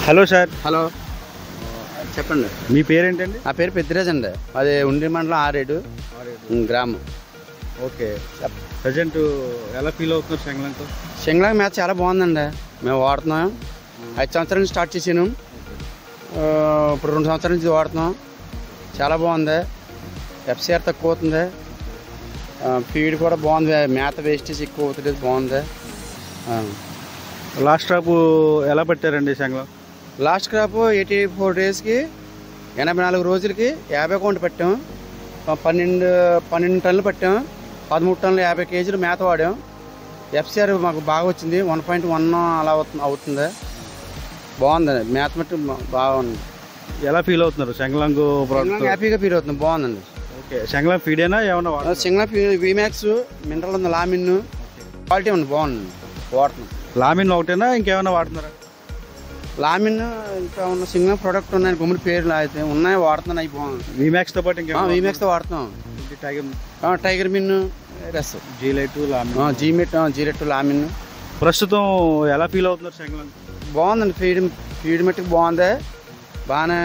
Hello sir. Hello చెప్పండి. మీ పేరేంటండి? నా పేరు పెద్దిరాజ్ అండి. అది ఉండి మండలం ఆరేడు గ్రామం. ఓకే. ప్రజెంట్ ఎలా ఫీల్ అవుతున్నారు శంగలంతో? శంగలాంగ్ మ్యాచ్ చాలా బాగుందండి. మేము వాడుతున్నాం. 5 సంవత్సరాల నుంచి స్టార్ట్ చేసాను. ఇప్పుడు 2 సంవత్సరాల నుంచి వాడుతున్నాం. చాలా బాగుంది. ఎఫ్సిఆర్ తక్కువ అవుతుంది. ఫీడ్ కూడా బాగుంది. మేత వేస్టేజ్ ఎక్కువ అవుతుంది. బాగుంది. లాస్ట్ క్రాప్ ఎలా పట్టారండి శంగలం? లాస్ట్ క్రాప్ 84 డేస్కి 84 రోజులకి 50 కౌంట్ పట్టాం. 12 టన్నులు పట్టాం. 13 టన్నులు 50 కేజీలు మేత వాడాం. ఎఫ్సిఆర్ మాకు బాగా వచ్చింది. 1.1 అలా అవుతుంది. బాగుందండి. మేత మట్టు బాగుంది. ఎలా ఫీల్ అవుతున్నారు శంగలాంగ్ ప్రోడక్ట్? హ్యాపీగా ఫీల్ అవుతుంది. బాగుందండి. ఓకే. శంగలాంగ్ ఫీడేనా ఏమన్నా? శంగలాంగ్ విమాక్స్ మినరల్ ఉంది. లామిన్ క్వాలిటీ ఉంది. బాగుంది. వాడుతున్నాం. లామిన్ ఒకటేనా ఇంకేమైనా వాడుతున్నారా? లామిన్ ఇంకా ఉన్న సింగల్ ప్రోడక్ట్ ఉన్నాయి. గుమ్మడి పేర్లు అయితే ఉన్నాయి. వాడుతున్నాను. అవి బాగుంది. విమాక్స్తో పాటు ఇంకా విమాక్స్తో వాడుతున్నాం. టైగర్ మిన్ రెస్ జీలైట్ లామిన్ జీలెట్ లామిన్. ప్రస్తుతం ఎలా ఫీల్ అవుతున్నారు శంగలాంగ్? బాగుందండి. ఫీడ్ మట్టుకు బాగుంది. బాగానే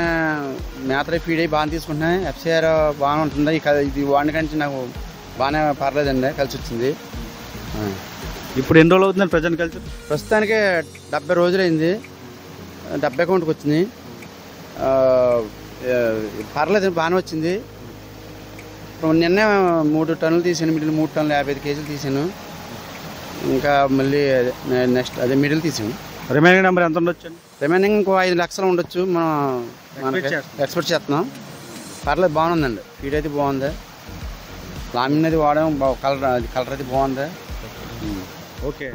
మేతలు ఫీడ్ అయ్యి బాగా తీసుకుంటున్నాయి. ఎఫ్సిఆర్ బాగానే ఉంటుంది. ఇది వాడికంటే నాకు బాగానే పర్లేదండి. కలిసి వచ్చింది. ఇప్పుడు ఎన్ని రోజులు అవుతుందండి ప్రజెంట్ కలిసి? ప్రస్తుతానికి 70 రోజులు అయింది. 70 కౌంట్కి వచ్చింది. పర్లేదు. బాగానే వచ్చింది. నిన్నే 3 టన్నులు తీసాను. మిడిల్ 3 టన్నులు 55 కేజీలు తీసాను. ఇంకా మళ్ళీ నెక్స్ట్ అదే మిడిల్ తీసాను. రిమైనింగ్ నెంబర్ ఎంత ఉండొచ్చండి? రిమైనింగ్ ఇంకో 5 లక్షలు ఉండొచ్చు. మనం ఎక్స్పెక్ట్ చేస్తున్నాం. పర్లేదు. బాగుందండి. ఫీడ్ అయితే బాగుంది. లామిన్ అది వాడడం కలర్ అయితే బాగుంది. ఓకే.